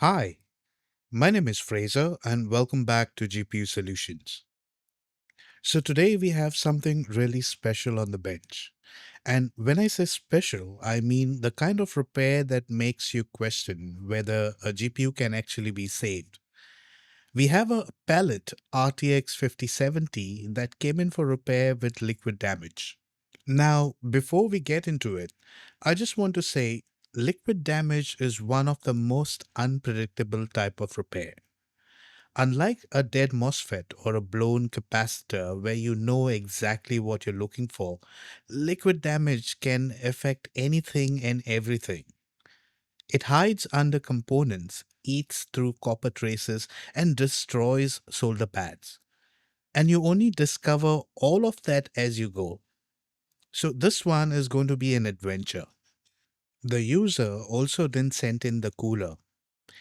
Hi, my name is Fraser and welcome back to GPU Solutions. So today we have something really special on the bench. And when I say special, I mean the kind of repair that makes you question whether a GPU can actually be saved. We have a Palit RTX 5070 that came in for repair with liquid damage. Now, before we get into it, I just want to say liquid damage is one of the most unpredictable type of repair. Unlike a dead MOSFET or a blown capacitor where you know exactly what you're looking for, liquid damage can affect anything and everything. It hides under components, eats through copper traces, and destroys solder pads. And you only discover all of that as you go. So this one is going to be an adventure. The user also didn't send in the cooler.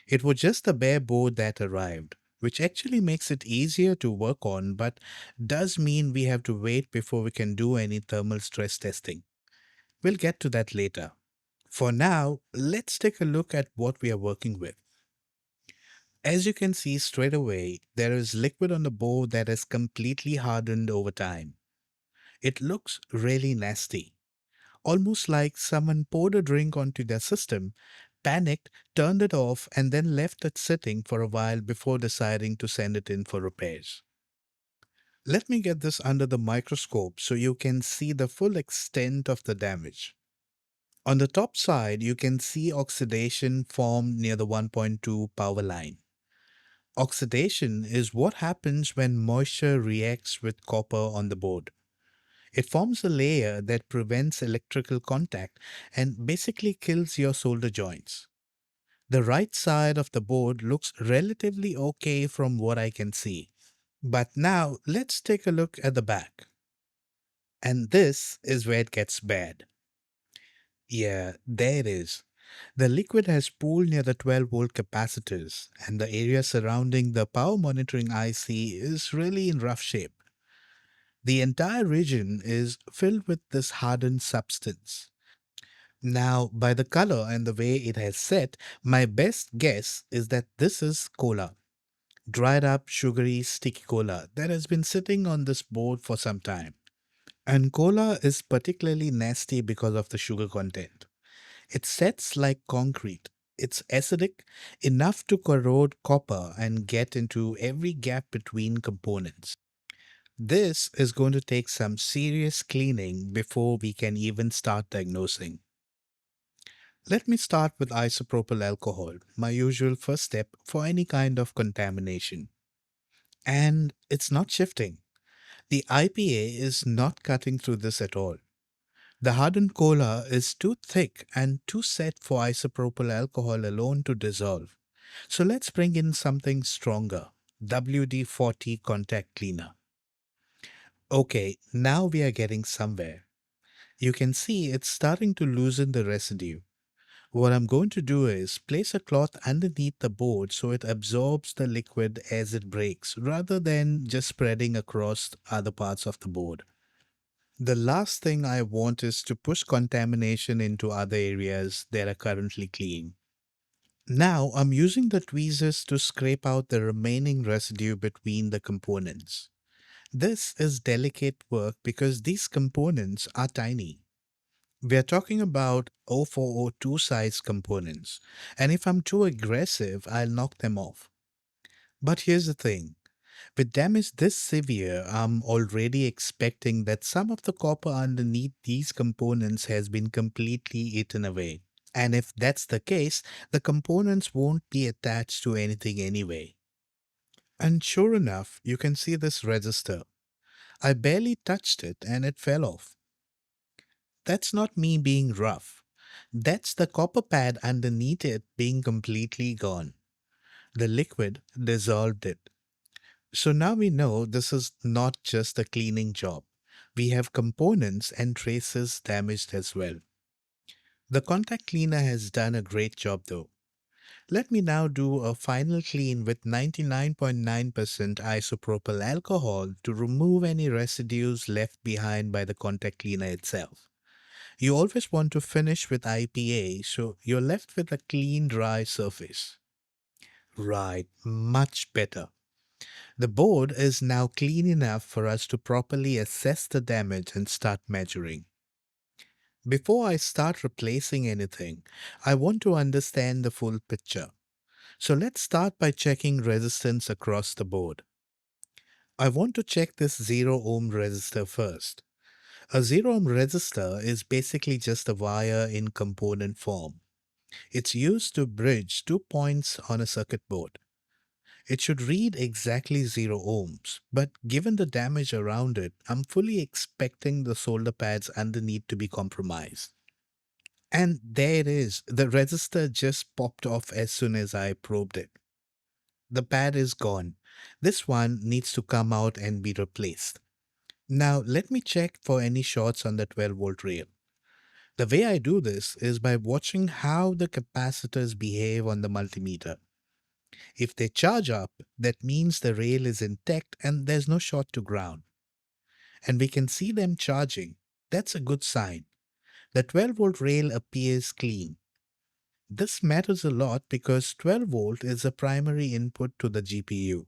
It was just the bare board that arrived, which actually makes it easier to work on, but does mean we have to wait before we can do any thermal stress testing. We'll get to that later. For now, let's take a look at what we are working with. As you can see straight away, there is liquid on the board that has completely hardened over time. It looks really nasty. Almost like someone poured a drink onto their system, panicked, turned it off, and then left it sitting for a while before deciding to send it in for repairs. Let me get this under the microscope so you can see the full extent of the damage. On the top side, you can see oxidation formed near the 1.2 power line. Oxidation is what happens when moisture reacts with copper on the board. It forms a layer that prevents electrical contact and basically kills your solder joints. The right side of the board looks relatively okay from what I can see. But now let's take a look at the back. And this is where it gets bad. Yeah, there it is. The liquid has pooled near the 12-volt capacitors, and the area surrounding the power monitoring IC is really in rough shape. The entire region is filled with this hardened substance. Now, by the color and the way it has set, my best guess is that this is cola. Dried up, sugary, sticky cola that has been sitting on this board for some time. And cola is particularly nasty because of the sugar content. It sets like concrete. It's acidic, enough to corrode copper and get into every gap between components. This is going to take some serious cleaning before we can even start diagnosing. Let me start with isopropyl alcohol, my usual first step for any kind of contamination. And it's not shifting. The IPA is not cutting through this at all. The hardened cola is too thick and too set for isopropyl alcohol alone to dissolve. So let's bring in something stronger, WD-40 contact cleaner. Okay, now we are getting somewhere. You can see it's starting to loosen the residue. What I'm going to do is place a cloth underneath the board so it absorbs the liquid as it breaks rather than just spreading across other parts of the board. The last thing I want is to push contamination into other areas that are currently clean. Now I'm using the tweezers to scrape out the remaining residue between the components. This is delicate work because these components are tiny. We are talking about 0402 size components, and if I'm too aggressive, I'll knock them off. But here's the thing. With damage this severe, I'm already expecting that some of the copper underneath these components has been completely eaten away. And if that's the case, the components won't be attached to anything anyway. And sure enough, you can see this resistor. I barely touched it and it fell off. That's not me being rough. That's the copper pad underneath it being completely gone. The liquid dissolved it. So now we know this is not just a cleaning job. We have components and traces damaged as well. The contact cleaner has done a great job though. Let me now do a final clean with 99.9% isopropyl alcohol to remove any residues left behind by the contact cleaner itself. You always want to finish with IPA so you're left with a clean dry surface. Right, much better. The board is now clean enough for us to properly assess the damage and start measuring. Before I start replacing anything, I want to understand the full picture. So let's start by checking resistance across the board. I want to check this zero-ohm resistor first. A zero-ohm resistor is basically just a wire in component form. It's used to bridge 2 points on a circuit board. It should read exactly 0 ohms, but given the damage around it, I'm fully expecting the solder pads underneath to be compromised. And there it is. The resistor just popped off as soon as I probed it. The pad is gone. This one needs to come out and be replaced. Now let me check for any shorts on the 12-volt rail. The way I do this is by watching how the capacitors behave on the multimeter. If they charge up, that means the rail is intact and there's no short to ground. And we can see them charging. That's a good sign. The 12-volt rail appears clean. This matters a lot because 12 volt is the primary input to the GPU.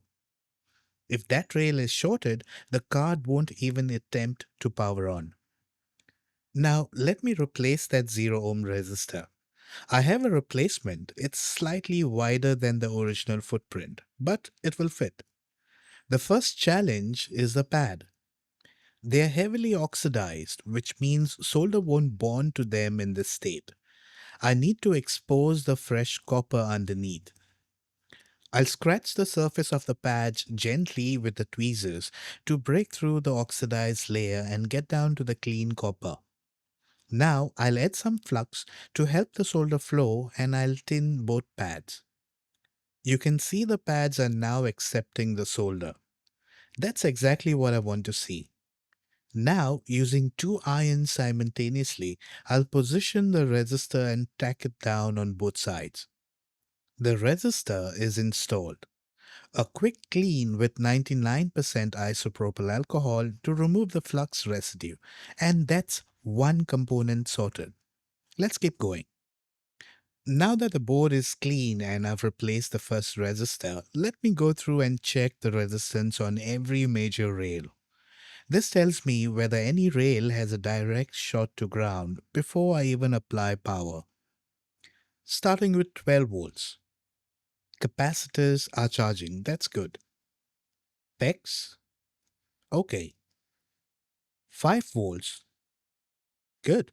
If that rail is shorted, the card won't even attempt to power on. Now let me replace that 0 ohm resistor. I have a replacement. It's slightly wider than the original footprint, but it will fit. The first challenge is the pad. They are heavily oxidized, which means solder won't bond to them in this state. I need to expose the fresh copper underneath. I'll scratch the surface of the patch gently with the tweezers to break through the oxidized layer and get down to the clean copper. Now I'll add some flux to help the solder flow and I'll tin both pads. You can see the pads are now accepting the solder. That's exactly what I want to see. Now, using two irons simultaneously, I'll position the resistor and tack it down on both sides. The resistor is installed. A quick clean with 99% isopropyl alcohol to remove the flux residue. And that's one component sorted. Let's keep going. Now that the board is clean and I've replaced the first resistor, let me go through and check the resistance on every major rail. This tells me whether any rail has a direct short to ground before I even apply power. Starting with 12 volts. Capacitors are charging, that's good. PEX, okay. 5 volts, good.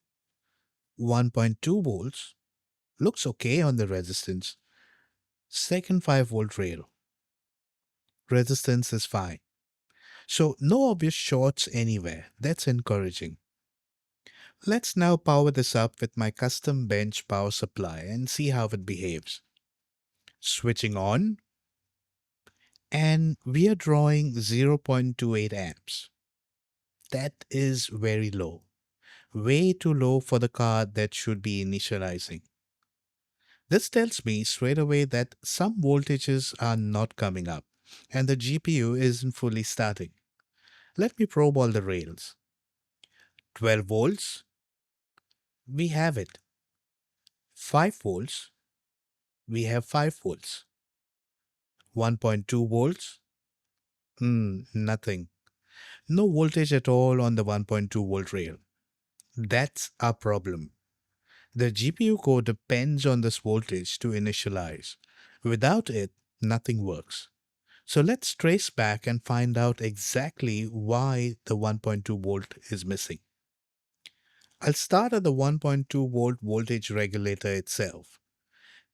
1.2 volts, looks okay on the resistance. Second 5-volt rail, resistance is fine. So no obvious shorts anywhere, that's encouraging. Let's now power this up with my custom bench power supply and see how it behaves. Switching on, and we are drawing 0.28 amps. That is very low. Way too low for the card that should be initializing. This tells me straight away that some voltages are not coming up and the GPU isn't fully starting. Let me probe all the rails. 12 volts, we have it. 5 volts, we have 5 volts. 1.2 volts, nothing. No voltage at all on the 1.2 volt rail. That's our problem. The GPU core depends on this voltage to initialize. Without it, nothing works. So let's trace back and find out exactly why the 1.2 volt is missing. I'll start at the 1.2 volt voltage regulator itself.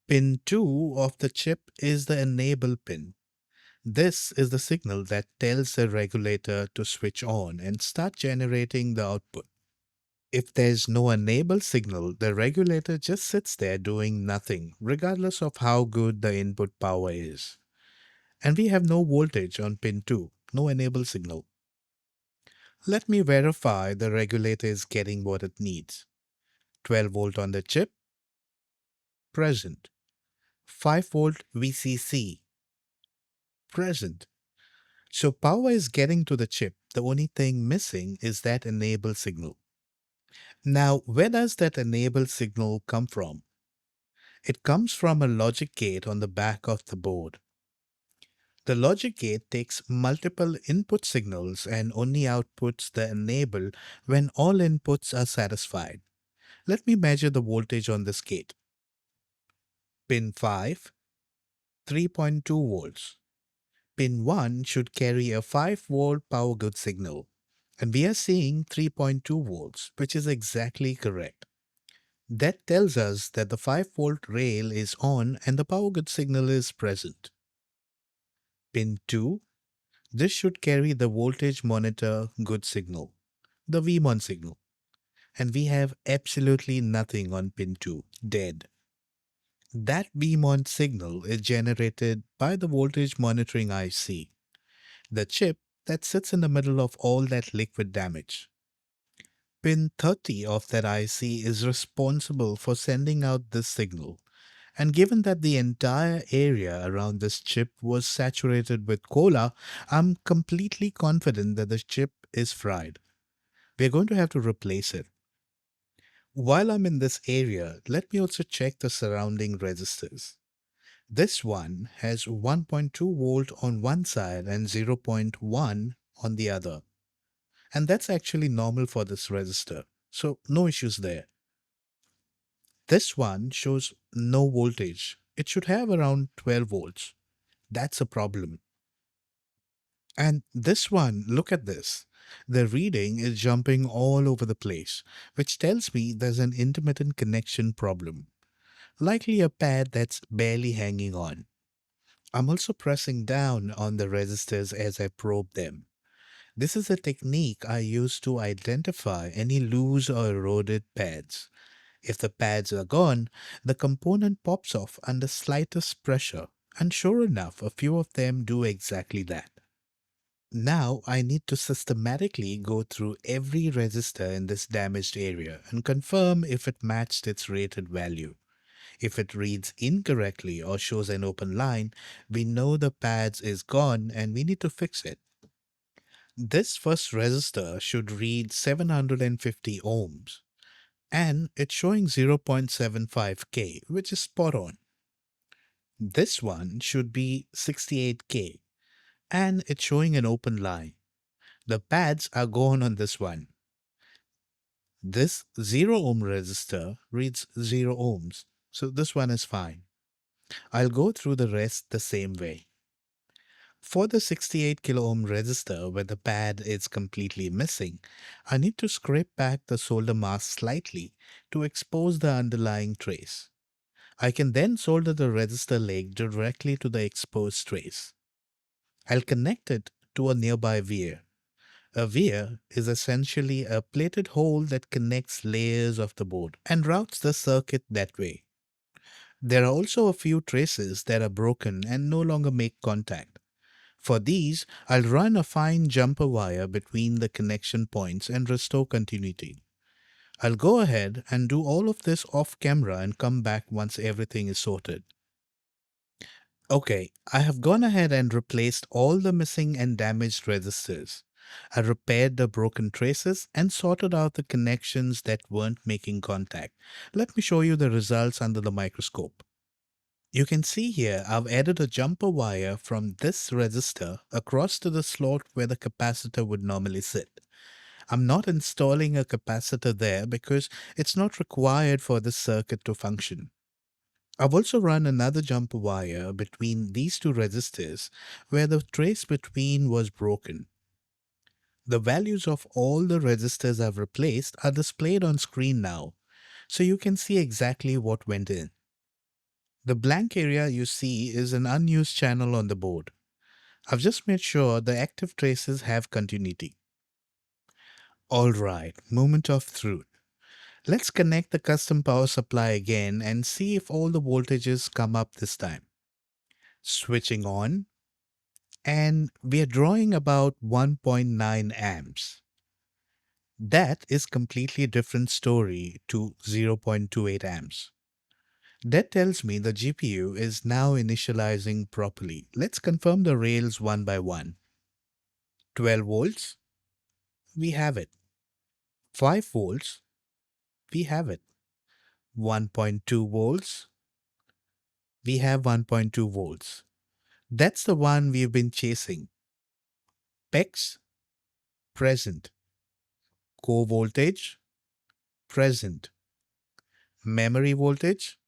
Pin 2 of the chip is the enable pin. This is the signal that tells the regulator to switch on and start generating the output. If there's no enable signal, the regulator just sits there doing nothing, regardless of how good the input power is. And we have no voltage on pin 2, no enable signal. Let me verify the regulator is getting what it needs. 12 volt on the chip, present. 5 volt VCC, present. So power is getting to the chip. The only thing missing is that enable signal. Now, where does that enable signal come from? It comes from a logic gate on the back of the board. The logic gate takes multiple input signals and only outputs the enable when all inputs are satisfied. Let me measure the voltage on this gate. Pin 5, 3.2 volts. Pin 1 should carry a 5-volt power good signal, and we are seeing 3.2 volts, which is exactly correct. That tells us that the 5-volt rail is on and the power good signal is present. Pin 2, this should carry the voltage monitor good signal, the VMON signal, and we have absolutely nothing on pin 2, dead. That VMON signal is generated by the voltage monitoring IC, the chip that sits in the middle of all that liquid damage. Pin 30 of that IC is responsible for sending out this signal, and given that the entire area around this chip was saturated with cola, I'm completely confident that the chip is fried. We're going to have to replace it. While I'm in this area, let me also check the surrounding resistors. This one has 1.2 volt on one side and zero point 0.1 on the other. And that's actually normal for this resistor, so no issues there. This one shows no voltage. It should have around 12 volts. That's a problem. And this one, look at this. The reading is jumping all over the place, which tells me there's an intermittent connection problem. Likely a pad that's barely hanging on. I'm also pressing down on the resistors as I probe them. This is a technique I use to identify any loose or eroded pads. If the pads are gone, the component pops off under slightest pressure, and sure enough, a few of them do exactly that. Now I need to systematically go through every resistor in this damaged area and confirm if it matched its rated value. If it reads incorrectly or shows an open line, we know the pads is gone and we need to fix it. This first resistor should read 750 ohms and it's showing 0.75K, which is spot on. This one should be 68K and it's showing an open line. The pads are gone on this one. This 0-ohm resistor reads 0 ohms, so this one is fine. I'll go through the rest the same way. For the 68 kilo ohm resistor where the pad is completely missing, I need to scrape back the solder mask slightly to expose the underlying trace. I can then solder the resistor leg directly to the exposed trace. I'll connect it to a nearby weir. A weir is essentially a plated hole that connects layers of the board and routes the circuit that way. There are also a few traces that are broken and no longer make contact. For these, I'll run a fine jumper wire between the connection points and restore continuity. I'll go ahead and do all of this off camera and come back once everything is sorted. Okay, I have gone ahead and replaced all the missing and damaged resistors. I repaired the broken traces and sorted out the connections that weren't making contact. Let me show you the results under the microscope. You can see here I've added a jumper wire from this resistor across to the slot where the capacitor would normally sit. I'm not installing a capacitor there because it's not required for this circuit to function. I've also run another jumper wire between these two resistors where the trace between was broken. The values of all the resistors I've replaced are displayed on screen now, so you can see exactly what went in. The blank area you see is an unused channel on the board. I've just made sure the active traces have continuity. Alright, moment of truth. Let's connect the custom power supply again and see if all the voltages come up this time. Switching on, and we are drawing about 1.9 amps. That is completely different story to 0.28 amps. That tells me the GPU is now initializing properly. Let's confirm the rails one by one. 12 volts, we have it. 5 volts, we have it. 1.2 volts, We have 1.2 volts. That's the one we've been chasing. PEX, present. Core voltage, present. Memory voltage,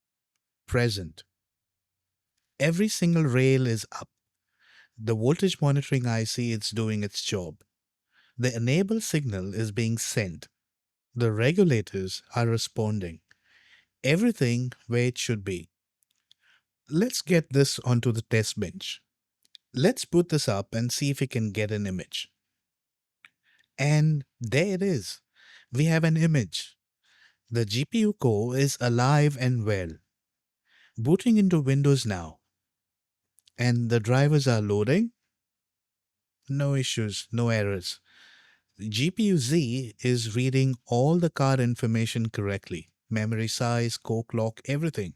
present. Every single rail is up. The voltage monitoring IC is doing its job. The enable signal is being sent. The regulators are responding. Everything where it should be. Let's get this onto the test bench. Let's boot this up and see if we can get an image. And there it is. We have an image. The GPU core is alive and well. Booting into Windows now. And the drivers are loading. No issues, no errors. GPU Z is reading all the card information correctly. Memory size, core clock, everything.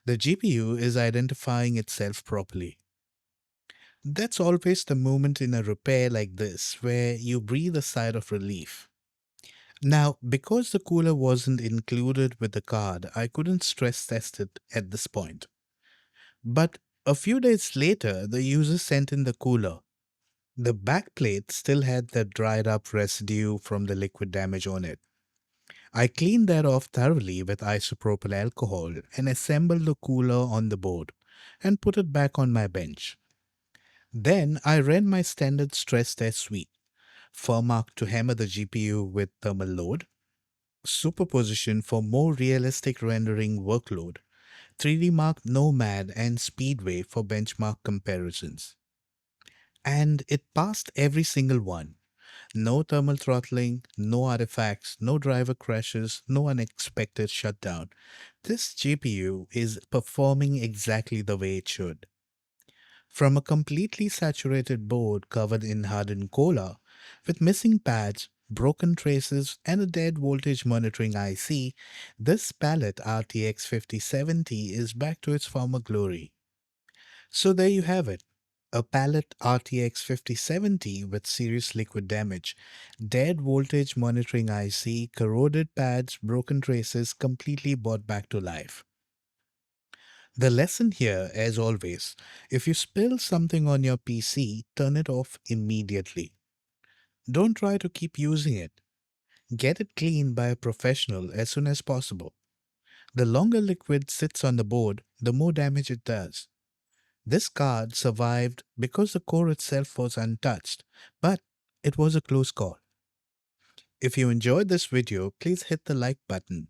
The GPU is identifying itself properly. That's always the moment in a repair like this where you breathe a sigh of relief. Now, because the cooler wasn't included with the card, I couldn't stress test it at this point. But a few days later, the user sent in the cooler. The backplate still had that dried up residue from the liquid damage on it. I cleaned that off thoroughly with isopropyl alcohol and assembled the cooler on the board and put it back on my bench. Then I ran my standard stress test suite. FurMark to hammer the GPU with thermal load, Superposition for more realistic rendering workload, 3D Mark Nomad and Speedway for benchmark comparisons. And it passed every single one. No thermal throttling, no artifacts, no driver crashes, no unexpected shutdown. This GPU is performing exactly the way it should. From a completely saturated board covered in hardened cola, with missing pads, broken traces, and a dead voltage monitoring IC, this Palit RTX 5070 is back to its former glory. So there you have it. A Palit RTX 5070 with serious liquid damage, dead voltage monitoring IC, corroded pads, broken traces, completely brought back to life. The lesson here, as always, if you spill something on your PC, turn it off immediately. Don't try to keep using it. Get it cleaned by a professional as soon as possible. The longer liquid sits on the board, the more damage it does. This card survived because the core itself was untouched, but it was a close call. If you enjoyed this video, please hit the like button.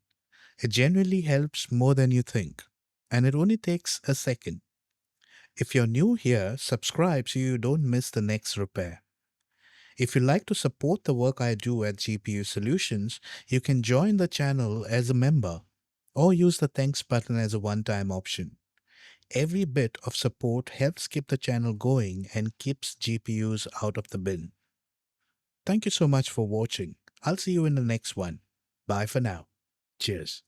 It genuinely helps more than you think, and it only takes a second. If you're new here, subscribe so you don't miss the next repair. If you'd like to support the work I do at GPU Solutions, you can join the channel as a member or use the thanks button as a one-time option. Every bit of support helps keep the channel going and keeps GPUs out of the bin. Thank you so much for watching. I'll see you in the next one. Bye for now. Cheers.